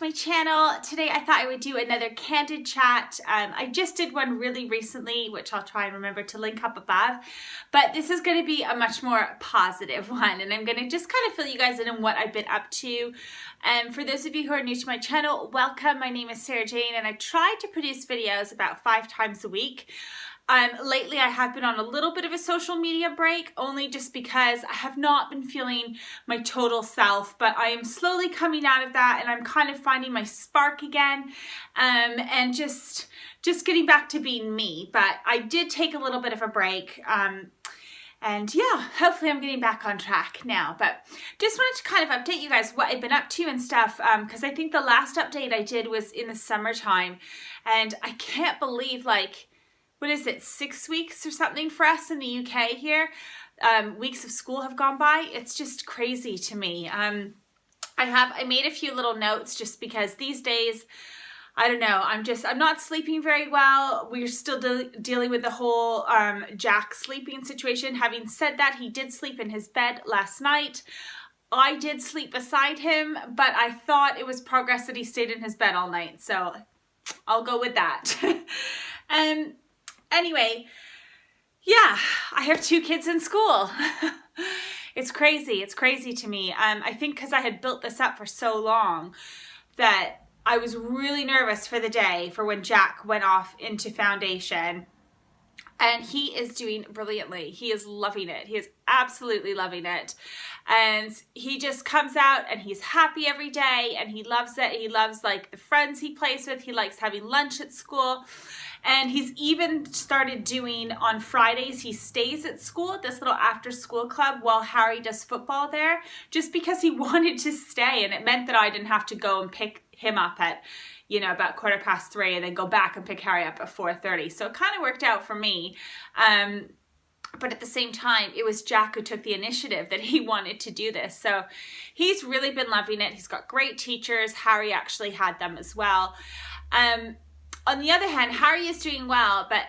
to my channel. Today I thought I would do another candid chat. I just did one really recently, which I'll try and remember to link up above, but this is going to be a much more positive one, and I'm going to just kind of fill you guys in on what I've been up to. For those of you who are new to my channel, welcome. My name is Sarah Jane, and I try to produce videos about 5 times a week. Lately I have been on a little bit of a social media break, only just because I have not been feeling my total self, but I am slowly coming out of that, and I'm kind of finding my spark again, and just getting back to being me. But I did take a little bit of a break, and yeah, hopefully I'm getting back on track now. But just wanted to kind of update you guys what I've been up to and stuff, because I think the last update I did was in the summertime, and I can't believe, like, what is it, 6 weeks or something for us in the UK here? Weeks of school have gone by. It's just crazy to me. I made a few little notes just because these days, I don't know, I'm not sleeping very well. We're still dealing with the whole Jack sleeping situation. Having said that, he did sleep in his bed last night. I did sleep beside him, but I thought it was progress that he stayed in his bed all night. So I'll go with that. Anyway, yeah, I have 2 kids in school. It's crazy. It's crazy to me. I think because I had built this up for so long that I was really nervous for the day for when Jack went off into foundation. And he is doing brilliantly. He is loving it. He is absolutely loving it. And he just comes out and he's happy every day and he loves it. He loves, like, the friends he plays with. He likes having lunch at school. And he's even started doing, on Fridays, he stays at school at this little after school club while Harry does football there, just because he wanted to stay. And it meant that I didn't have to go and pick him up at, you know, about 3:15 and then go back and pick Harry up at 4:30. So it kind of worked out for me. But at the same time, it was Jack who took the initiative that he wanted to do this. So he's really been loving it. He's got great teachers. Harry actually had them as well. On the other hand, Harry is doing well, but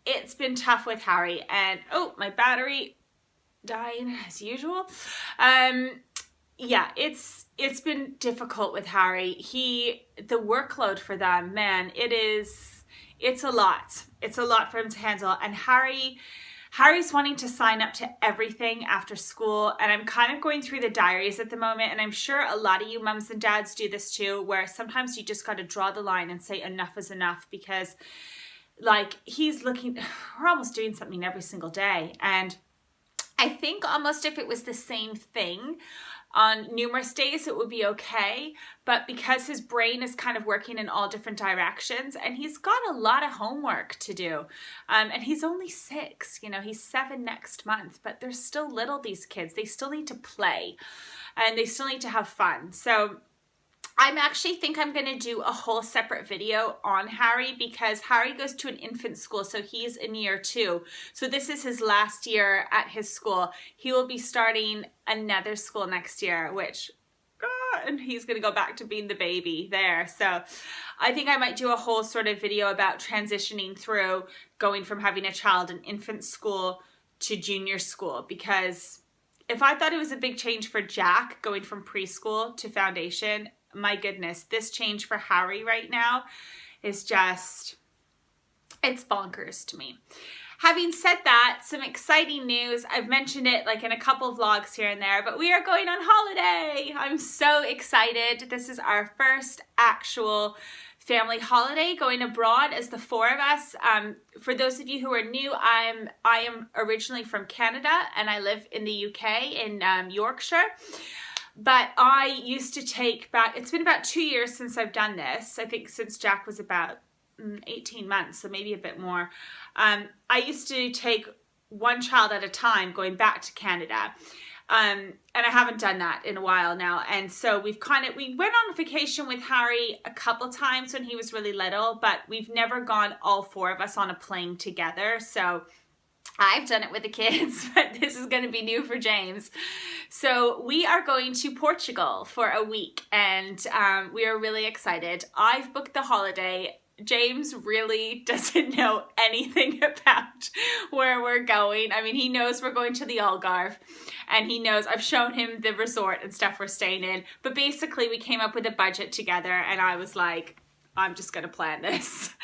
it's been tough with Harry. And, oh, my battery dying as usual. Yeah, it's been difficult with Harry. The workload for them, man, it's a lot. It's a lot for him to handle. And Harry's wanting to sign up to everything after school, and I'm kind of going through the diaries at the moment, and I'm sure a lot of you mums and dads do this too, where sometimes you just got to draw the line and say enough is enough, because, like, we're almost doing something every single day. And I think almost if it was the same thing on numerous days, it would be okay. But because his brain is kind of working in all different directions, and he's got a lot of homework to do, and he's only 6, you know, he's 7 next month, but they're still little, these kids. They still need to play and they still need to have fun. So I actually think I'm going to do a whole separate video on Harry, because Harry goes to an infant school, so he's in year 2. So this is his last year at his school. He will be starting another school next year, which, and he's going to go back to being the baby there. So I think I might do a whole sort of video about transitioning through going from having a child in infant school to junior school, because if I thought it was a big change for Jack going from preschool to foundation, my goodness, this change for Harry right now is just, it's bonkers to me. Having said that, some exciting news. I've mentioned it like in a couple of vlogs here and there, but we are going on holiday. I'm so excited. This is our first actual family holiday going abroad as the 4 of us. For those of you who are new, I am originally from Canada, and I live in the UK in Yorkshire. But I used to take back, it's been about 2 years since I've done this. I think since Jack was about 18 months, so maybe a bit more. I used to take one child at a time going back to Canada. And I haven't done that in a while now. And so we went on vacation with Harry a couple times when he was really little, but we've never gone all 4 of us on a plane together. So I've done it with the kids, but this is going to be new for James. So we are going to Portugal for a week, and we are really excited. I've booked the holiday James really doesn't know anything about where we're going. I mean, he knows we're going to the Algarve, and he knows I've shown him the resort and stuff we're staying in. But basically, we came up with a budget together, and I was like, I'm just going to plan this.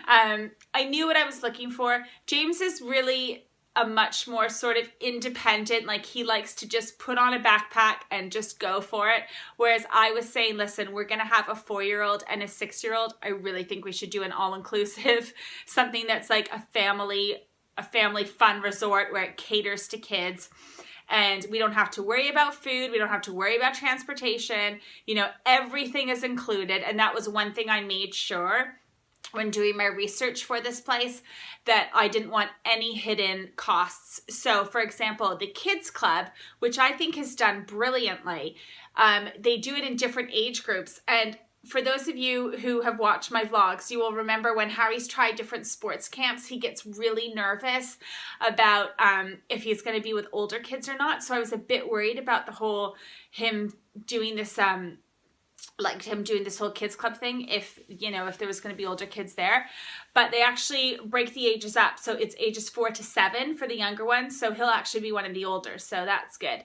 I knew what I was looking for. James is really a much more sort of independent, like he likes to just put on a backpack and just go for it. Whereas I was saying, listen, we're going to have a 4-year-old and a 6-year-old. I really think we should do an all-inclusive, something that's like a family fun resort where it caters to kids. And we don't have to worry about food. We don't have to worry about transportation. You know, everything is included. And that was one thing I made sure when doing my research for this place, that I didn't want any hidden costs. So for example, the kids club, which I think has done brilliantly, they do it in different age groups. And for those of you who have watched my vlogs, you will remember when Harry's tried different sports camps, he gets really nervous about if he's going to be with older kids or not. So I was a bit worried about the whole him doing this whole kids club thing, if there was going to be older kids there. But they actually break the ages up, so it's ages 4 to 7 for the younger ones, so he'll actually be one of the older, so that's good.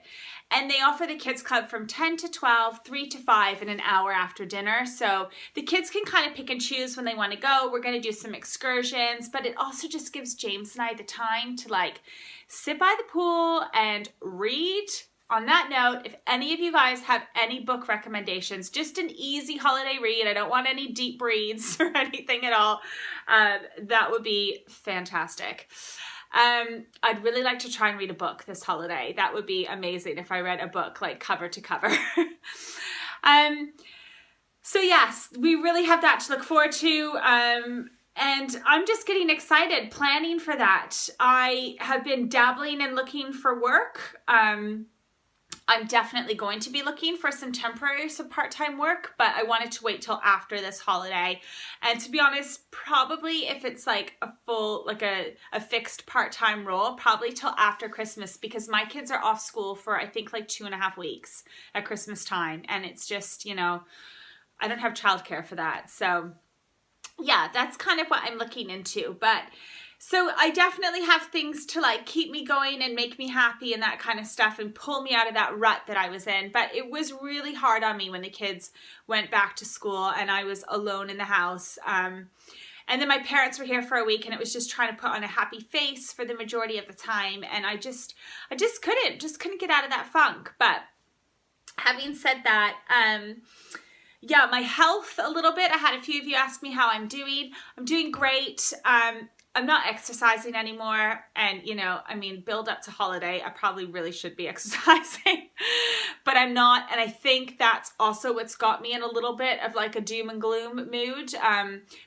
And they offer the kids club from 10 to 12, 3 to 5, and an hour after dinner, so the kids can kind of pick and choose when they want to go. We're going to do some excursions, but it also just gives James and I the time to like sit by the pool and read. On that note, if any of you guys have any book recommendations, just an easy holiday read, I don't want any deep reads or anything at all, that would be fantastic. I'd really like to try and read a book this holiday. That would be amazing if I read a book like cover to cover. So yes, we really have that to look forward to. And I'm just getting excited planning for that. I have been dabbling and looking for work. I'm definitely going to be looking for some temporary, some part-time work, but I wanted to wait till after this holiday. And to be honest, probably if it's like a full, like a fixed part-time role, probably till after Christmas, because my kids are off school for, I think, like 2.5 weeks at Christmas time. And it's just, I don't have childcare for that. So yeah, that's kind of what I'm looking into. But so I definitely have things to like keep me going and make me happy and that kind of stuff and pull me out of that rut that I was in. But it was really hard on me when the kids went back to school and I was alone in the house. And then my parents were here for a week and it was just trying to put on a happy face for the majority of the time. And I just couldn't get out of that funk. But having said that, yeah, my health a little bit. I had a few of you ask me how I'm doing. I'm doing great. I'm not exercising anymore. And, build up to holiday, I probably really should be exercising, but I'm not. And I think that's also what's got me in a little bit of like a doom and gloom mood,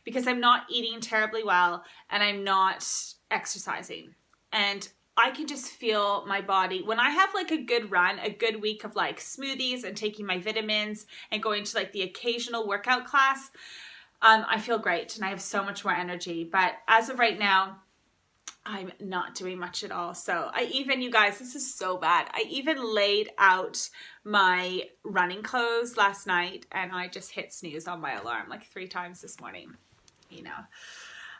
because I'm not eating terribly well and I'm not exercising. And I can just feel my body when I have like a good run, a good week of like smoothies and taking my vitamins and going to like the occasional workout class. I feel great and I have so much more energy, but as of right now, I'm not doing much at all. So you guys, this is so bad. I even laid out my running clothes last night and I just hit snooze on my alarm like 3 times this morning.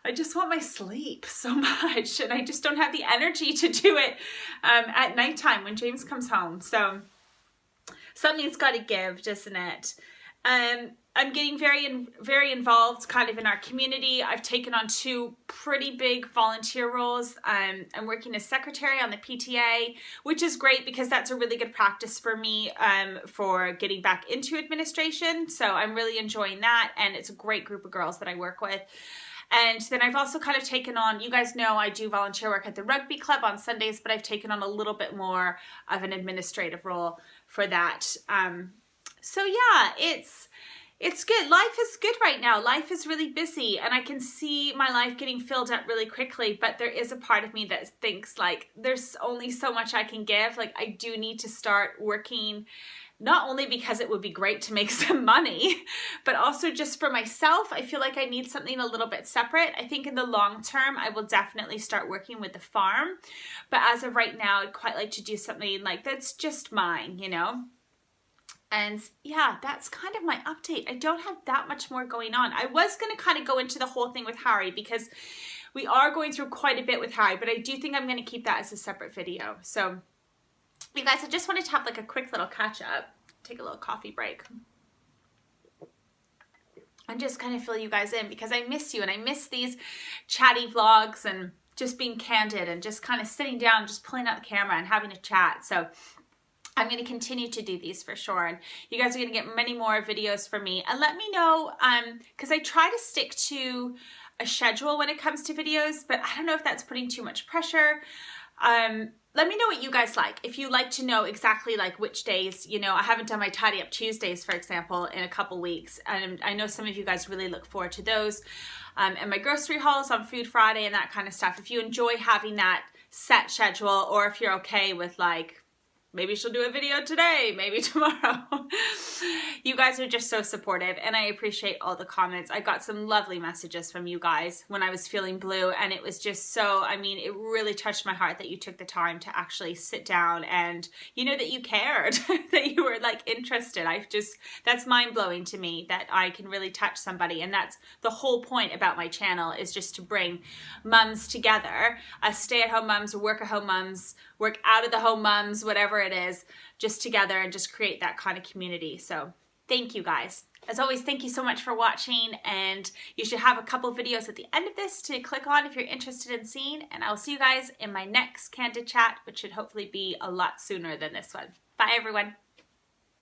I just want my sleep so much and I just don't have the energy to do it at nighttime when James comes home. So something's got to give, doesn't it? I'm getting very involved kind of in our community. I've taken on 2 pretty big volunteer roles. I'm working as secretary on the PTA, which is great because that's a really good practice for me for getting back into administration. So I'm really enjoying that. And it's a great group of girls that I work with. And then I've also kind of taken on, you guys know I do volunteer work at the rugby club on Sundays, but I've taken on a little bit more of an administrative role for that. So yeah, it's good. Life is good right now. Life is really busy and I can see my life getting filled up really quickly, but there is a part of me that thinks like there's only so much I can give. Like I do need to start working, not only because it would be great to make some money, but also just for myself. I feel like I need something a little bit separate. I think in the long term, I will definitely start working with the farm. But as of right now, I'd quite like to do something like that's just mine, And yeah, that's kind of my update. I don't have that much more going on. I was going to kind of go into the whole thing with Harry because we are going through quite a bit with Harry, but I do think I'm going to keep that as a separate video. So you guys, I just wanted to have like a quick little catch up, take a little coffee break, and just kind of fill you guys in because I miss you and I miss these chatty vlogs and just being candid and just kind of sitting down, just pulling out the camera and having a chat. So I'm going to continue to do these for sure. And you guys are going to get many more videos from me. And let me know, because I try to stick to a schedule when it comes to videos, but I don't know if that's putting too much pressure. Let me know what you guys like. If you like to know exactly like which days, you know, I haven't done my Tidy Up Tuesdays, for example, in a couple weeks. And I know some of you guys really look forward to those. And my grocery hauls on Food Friday and that kind of stuff. If you enjoy having that set schedule, or if you're okay with like, maybe she'll do a video today, maybe tomorrow. You guys are just so supportive and I appreciate all the comments. I got some lovely messages from you guys when I was feeling blue, and it was just so, I mean, it really touched my heart that you took the time to actually sit down and, you know, that you cared, that you were like interested. That's mind blowing to me that I can really touch somebody. And that's the whole point about my channel, is just to bring mums together, stay-at-home mums, work-at-home mums, work out of the home mums, whatever it is, just together and just create that kind of community. So thank you guys. As always, thank you so much for watching, and you should have a couple videos at the end of this to click on if you're interested in seeing, and I'll see you guys in my next Candid Chat, which should hopefully be a lot sooner than this one. Bye everyone.